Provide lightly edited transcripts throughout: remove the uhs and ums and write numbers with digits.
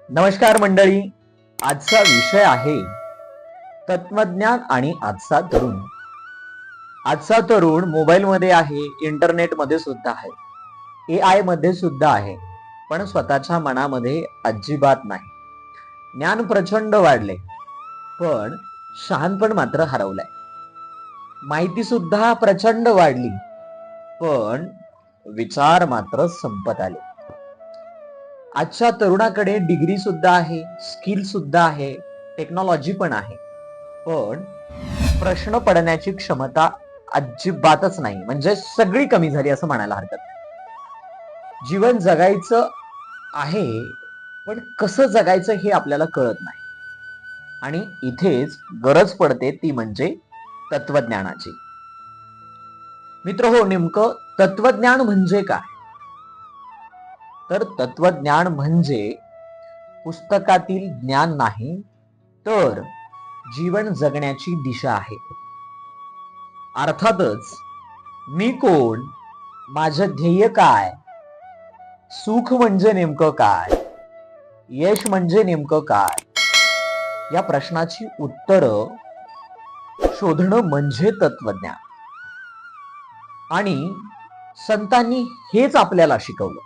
नमस्कार मंडळी. आजचा विषय आहे तत्वज्ञान आणि आजचा तरुण. आजचा तरुण मोबाईल मध्ये आहे, इंटरनेट मध्ये सुद्धा आहे, AI मध्ये सुद्धा आहे, पण स्वतःच्या मनामध्ये अजिबात नाही. ज्ञान प्रचंड वाढले, पण शहाणपण मात्र हरवलंय. माहिती सुद्धा प्रचंड वाढली, पण विचार मात्र संपत आले. आजच्या तरुणाकडे डिग्री सुद्धा आहे, स्किल सुद्धा आहे, टेक्नॉलॉजी पण आहे, पण प्रश्न पडण्याची क्षमता अजिबातच नाही, म्हणजे सगळी कमी झाली असं म्हणायला हरकत नाही. जीवन जगायचं आहे, पण कसं जगायचं हे आपल्याला कळत नाही. आणि इथेच गरज पडते ती म्हणजे तत्वज्ञानाची. मित्र हो, नेमकं तत्वज्ञान म्हणजे काय? तर तत्वज्ञान म्हणजे पुस्तकातील ज्ञान नाही, तर जीवन जगण्याची दिशा आहे. अर्थातच मी कोण, माझं ध्येय काय, सुख म्हणजे नेमकं काय, यश म्हणजे नेमकं काय, या प्रश्नाची उत्तरं शोधणं म्हणजे तत्वज्ञान. आणि संतांनी हेच आपल्याला शिकवलं.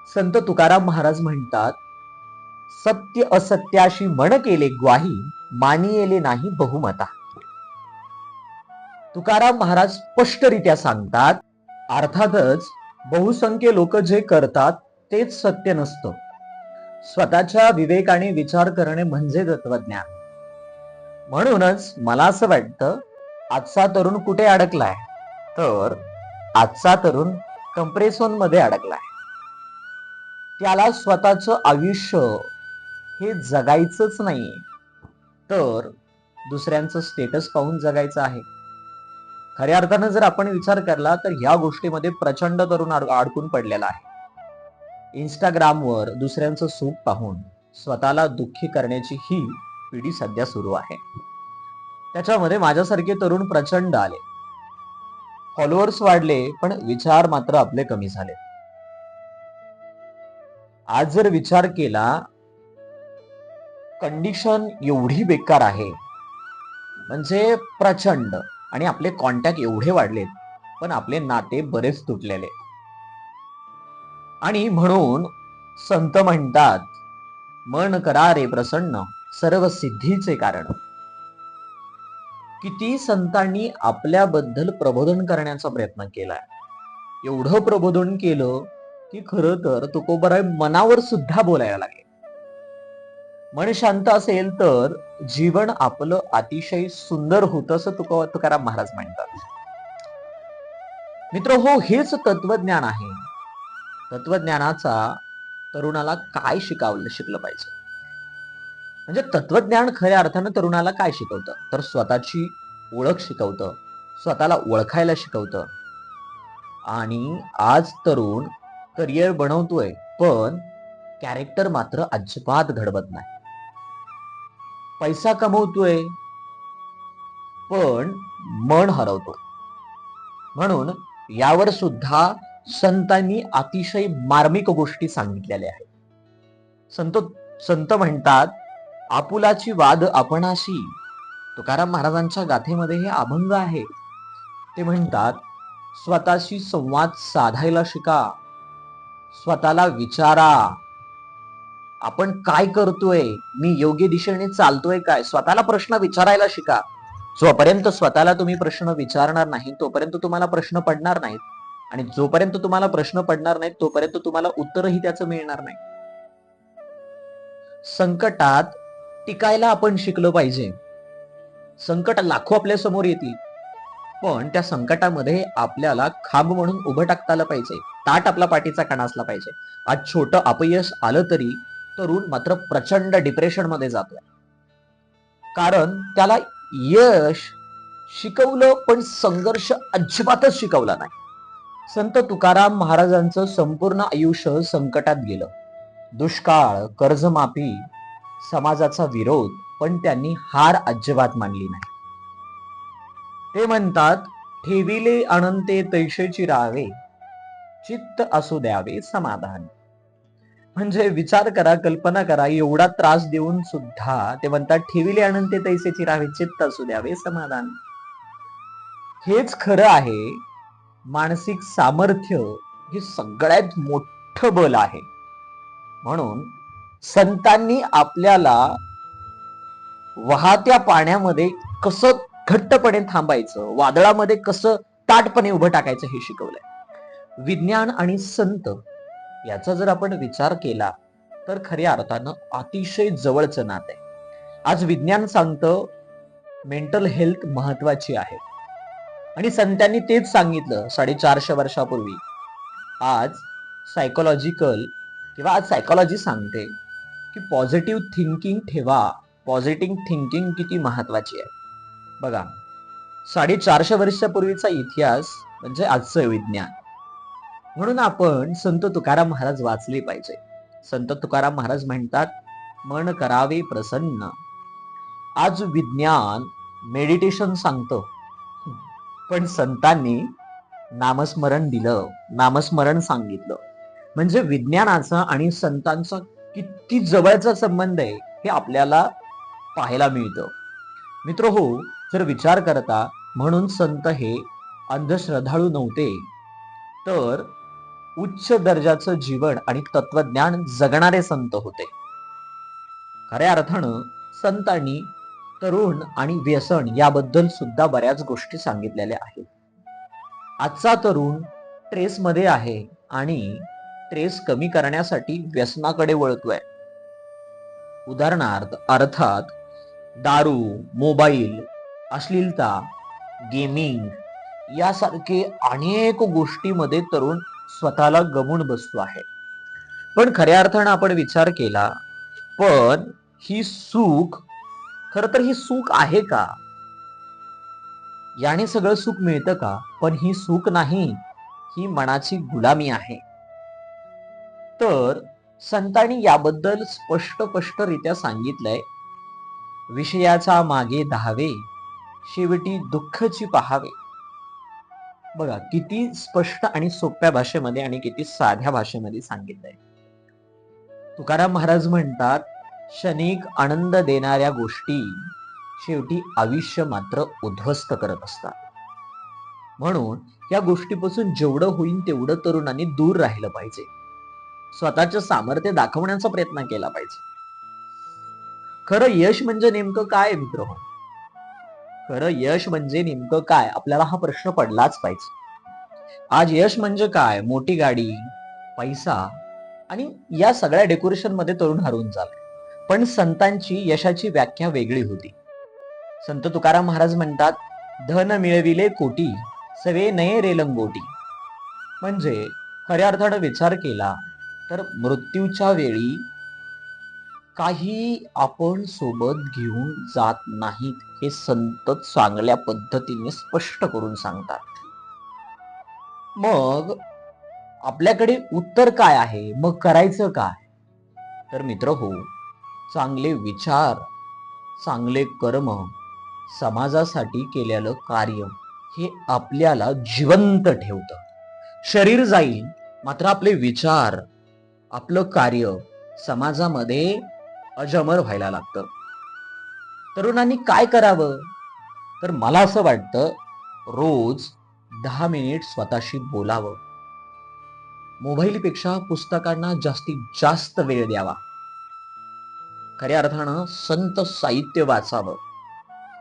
संत तुकाराम महाराज म्हणतात, सत्य असत्याशी मन केले ग्वाही, मानियेले नाही बहुमता. तुकाराम महाराज स्पष्टरित्या सांगतात, अर्थातच बहुसंख्य लोक जे करतात तेच सत्य नसतं. स्वतःच्या विवेकाने विचार करणे म्हणजे तत्वज्ञान. म्हणूनच मला असं वाटतं, आजचा तरुण कुठे अडकलाय, तर आजचा तरुण कंप्रेसोन मध्ये अडकलाय. त्याला स्वतःचं आयुष्य हे जगायचंच नाहीये, तर दुसऱ्यांचं स्टेटस पाहून जगायचं आहे. खऱ्या अर्थानं जर आपण विचार केला तर ह्या गोष्टीमध्ये प्रचंड तरुण अडकून पडलेला आहे. इंस्टाग्रामवर दुसऱ्यांचं सुख पाहून स्वतःला दुःखी करण्याची ही पिढी सध्या सुरू आहे. त्याच्यामध्ये माझ्यासारखे तरुण प्रचंड आले. फॉलोअर्स वाढले, पण विचार मात्र आपले कमी झाले. आज जर विचार केला, कंडिशन एवढी बेकार आहे, म्हणजे प्रचंड. आणि आपले कॉन्टॅक्ट एवढे वाढलेत, पण आपले नाते बरेच तुटलेले. आणि म्हणून संत म्हणतात, मन करा रे प्रसन्न, सर्व सिद्धीचे कारण. किती संतांनी आपल्याबद्दल प्रबोधन करण्याचा प्रयत्न केलाय. एवढं प्रबोधन केलं की खरं तर तुकोबराय मनावर सुद्धा बोलायला लागले. मन शांत असेल तर जीवन आपलं अतिशय सुंदर होतं, असं तुकाराम महाराज म्हणतात. मित्र हो, हेच तत्वज्ञान आहे. तत्वज्ञानाचा तरुणाला काय शिकलं पाहिजे, म्हणजे तत्वज्ञान खऱ्या अर्थानं तरुणाला काय शिकवतं, तर स्वतःची ओळख शिकवतं, स्वतःला ओळखायला शिकवतं. आणि आज तरुण करिअर बनवतोय, पण कॅरेक्टर मात्र अजिबात घडवत नाही. पैसा कमवतोय, पण मन हरवतो. म्हणून यावर सुद्धा संतांनी अतिशय मार्मिक गोष्टी सांगितलेल्या आहेत. संत म्हणतात, आपुलाची वाद आपणाशी. तुकाराम महाराजांच्या गाथेमध्ये हे अभंग आहे. ते म्हणतात, स्वतःशी संवाद साधायला शिका, स्वतःला विचारा, आपण काय करतोय, मी योग्य दिशेने चालतोय काय, स्वतःला प्रश्न विचारायला शिका. जोपर्यंत स्वतःला तुम्ही प्रश्न विचारणार नाही, तोपर्यंत तुम्हाला प्रश्न पडणार नाहीत. आणि जोपर्यंत तुम्हाला प्रश्न पडणार नाहीत, तोपर्यंत तुम्हाला उत्तरही त्याचं मिळणार नाही. संकटात टिकायला आपण शिकलो पाहिजे. संकट लाखो आपल्या समोर येतील, पण त्या संकटामध्ये आपल्याला खांब म्हणून उभं टाकता आलं पाहिजे. ताट आपला पाठीचा कणा असला पाहिजे. आज छोटं अपयश आलं तरी तरुण मात्र प्रचंड डिप्रेशन मध्ये जातोय, कारण त्याला यश शिकवलं, पण संघर्ष अजिबातच शिकवला नाही. संत तुकाराम महाराजांचं संपूर्ण आयुष्य संकटात गेलं. दुष्काळ, कर्जमाफी, समाजाचा विरोध, पण त्यांनी हार अजिबात मानली नाही. ते म्हणतात, ठेविले अनंते तैशेची राहावे, चित्त असू द्यावे समाधान. म्हणजे विचार करा, कल्पना करा, एवढा त्रास देऊन सुद्धा ते म्हणतात ठेविले अनंते तैसेची राहावे, चित्त असू द्यावे समाधान. हेच खरं आहे. मानसिक सामर्थ्य हे सगळ्यात मोठं बल आहे. म्हणून संतांनी आपल्याला वाहत्या पाण्यामध्ये कसं घट्टपणे थांबायचं, वादळामध्ये कसं ताटपणे उभं टाकायचं हे शिकवलंय. विज्ञान आणि संत याचा जर आपण विचार केला तर खऱ्या अर्थानं अतिशय जवळचं नातं आहे. आज विज्ञान सांगतं मेंटल हेल्थ महत्वाची आहे आणि संतांनी तेच सांगितलं 450 वर्षापूर्वी. आज सायकोलॉजिकल किंवा आज सायकोलॉजी सांगते की पॉझिटिव्ह थिंकिंग ठेवा. पॉझिटिव्ह थिंकिंग किती महत्वाची आहे बघा. 450 वर्षापूर्वीचा इतिहास म्हणजे आजचं विज्ञान. म्हणून आपण संत तुकाराम महाराज वाचले पाहिजे. संत तुकाराम महाराज म्हणतात, मन करावे प्रसन्न. आज विज्ञान मेडिटेशन सांगतं, पण संतांनी नामस्मरण दिलं, नामस्मरण सांगितलं. म्हणजे विज्ञानाचा आणि संतांचा किती जवळचा संबंध आहे हे आपल्याला पाहायला मिळतं. मित्र हो, जर विचार करता, म्हणून संत हे अंधश्रद्धाळू नव्हते, तर उच्च दर्जाचं जीवन आणि तत्वज्ञान जगणारे संत होते. खऱ्या अर्थानं संतांनी तरुण आणि व्यसन याबद्दल सुद्धा बऱ्याच गोष्टी सांगितलेल्या आहेत. आजचा तरुण ट्रेसमध्ये आहे आणि ट्रेस कमी करण्यासाठी व्यसनाकडे वळतोय. उदाहरणार्थ अर्थात दारू, मोबाईल, अश्लीलता, गेमिंग यासारखे अनेक गोष्टीमध्ये तरुण स्वतःला गमून बसतो आहे. पण खऱ्या अर्थानं आपण विचार केला, पण ही सुख खर तर ही सुख आहे का? याने सगळं सुख मिळतं का? पण ही सुख नाही, ही मनाची गुलामी आहे. तर संतांनी याबद्दल स्पष्टरित्या सांगितलंय, विषयाचा मागे धावे, शेवटी दुःखची पहावे. बघा किती स्पष्ट आणि सोप्या भाषेमध्ये आणि किती साध्या भाषेमध्ये सांगितलंय. तुकाराम महाराज म्हणतात, क्षणिक आनंद देणाऱ्या गोष्टी शेवटी आयुष्य मात्र उद्ध्वस्त करत असतात. म्हणून या गोष्टीपासून जेवढं होईल तेवढं तरुणांनी दूर राहिलं पाहिजे. स्वतःचं सामर्थ्य दाखवण्याचा प्रयत्न केला पाहिजे. खरं यश म्हणजे नेमकं काय मित्र? खरं यश म्हणजे नेमकं काय, आपल्याला हा प्रश्न पडलाच पाहिजे. आज यश म्हणजे काय? मोठी गाडी, पैसा आणि या सगळ्या डेकोरेशन मध्ये तरुण हरवून झालाय. पण संतांची यशाची व्याख्या वेगळी होती. संत तुकाराम महाराज म्हणतात, धन मिळविले कोटी, सवे नये रे लंगोटी. म्हणजे खऱ्या अर्थानं विचार केला तर मृत्यूच्या वेळी काही आपण सोबत घेऊन जात नाहीत, हे संत चांगल्या पद्धतीने स्पष्ट करून सांगतात. मग आपल्याकडे उत्तर काय आहे? मग करायचं काय? तर मित्र हो, चांगले विचार, चांगले कर्म, समाजासाठी केलेलं कार्य हे आपल्याला जिवंत ठेवतं. शरीर जाईल मात्र आपले विचार, आपलं कार्य समाजामध्ये अजमर व्हायला लागतं. तरुणांनी काय करावं? तर मला असं वाटतं, रोज 10 मिनिट स्वतःशी बोलावं. मोबाईलपेक्षा पुस्तकांना जास्तीत जास्त वेळ द्यावा. खऱ्या अर्थानं संत साहित्य वाचावं.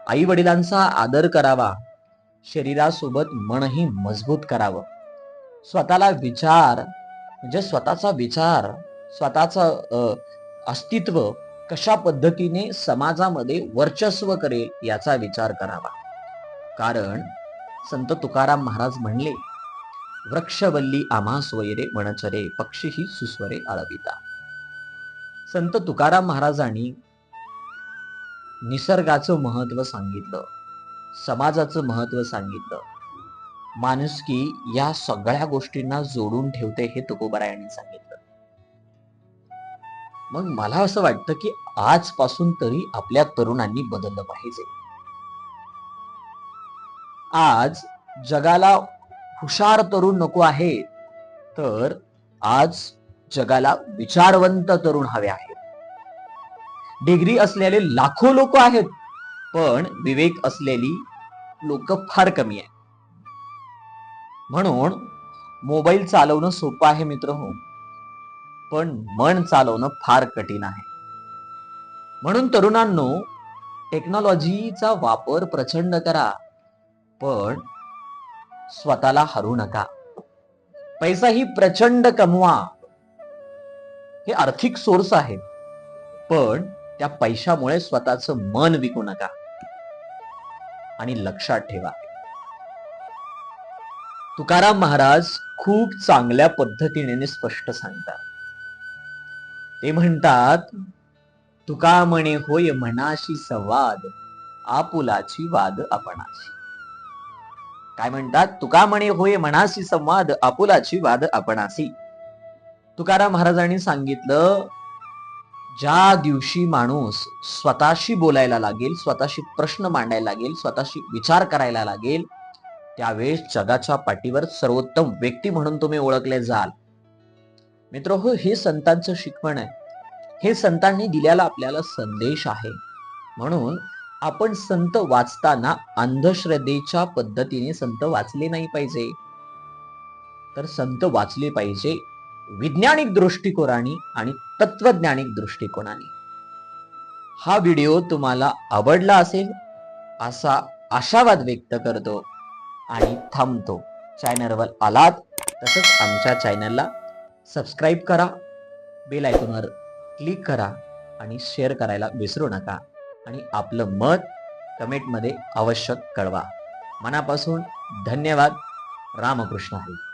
आई वडिलांचा आदर करावा. शरीरासोबत मनही मजबूत करावं. स्वतःला विचार म्हणजे स्वतःचा विचार, स्वतःचं अस्तित्व कशा पद्धतीने समाजामध्ये वर्चस्व करेल याचा विचार करावा. कारण संत तुकाराम महाराज म्हणले, वृक्षवल्ली आम्हा स्वैरे वनचरे, पक्षीही सुस्वरे आळविता. संत तुकाराम महाराजांनी निसर्गाचं महत्व सांगितलं, समाजाचं महत्व सांगितलं, माणुसकी या सगळ्या गोष्टींना जोडून ठेवते हे तुकोबारायांनी सांगितलं. मग मला असं वाटतं की आजपासून तरी आपल्या तरुणांनी बदललं पाहिजे. आज जगाला हुशार तरुण नको आहे, तर आज जगाला विचारवंत तरुण हवे आहेत. डिग्री असलेले लाखो लोक आहेत, पण विवेक असलेली लोक फार कमी आहेत. म्हणून मोबाईल चालवणं सोपं आहे मित्रहो, पण मन चालवणं फार कठीण आहे. म्हणून तरुणांनो, टेक्नॉलॉजीचा वापर प्रचंड करा, पण स्वतःला हरू नका. पैसाही प्रचंड कमवा, हे आर्थिक सोर्स आहे, पण त्या पैशामुळे स्वतःचं मन विकू नका. आणि लक्षात ठेवा, तुकाराम महाराज खूप चांगल्या पद्धतीने स्पष्ट सांगतात. ते म्हणतात, तुका म्हणे होय मनाशी संवाद, आपुलाची वाद आपणाशी. काय म्हणतात? तुका म्हणे होय मनाशी संवाद, आपुलाची वाद आपणाशी. तुकाराम महाराजांनी सांगितलं, ज्या दिवशी माणूस स्वतःशी बोलायला लागेल, स्वतःशी प्रश्न मांडायला लागेल, स्वतःशी विचार करायला लागेल, त्यावेळेस जगाच्या पाठीवर सर्वोत्तम व्यक्ती म्हणून तुम्ही ओळखले जाल. मित्रहो, हे संतांचं शिकवण आहे. हे संतांनी दिलेला आपल्याला संदेश आहे. म्हणून आपण संत वाचताना अंधश्रद्धेच्या पद्धतीने संत वाचले नाही पाहिजे, तर संत वाचले पाहिजे वैज्ञानिक दृष्टिकोनाने आणि तत्वज्ञानिक दृष्टिकोनाने. हा व्हिडिओ तुम्हाला आवडला असेल असा आशावाद व्यक्त करतो आणि थांबतो. चॅनलवर आलात तसंच आमच्या चॅनलला सबस्क्राईब करा, बेल आयकॉनवर क्लिक करा आणि शेअर करायला विसरू नका. आणि आपलं मत कमेंटमध्ये अवश्य कळवा. मनापासून धन्यवाद. रामकृष्ण हरी.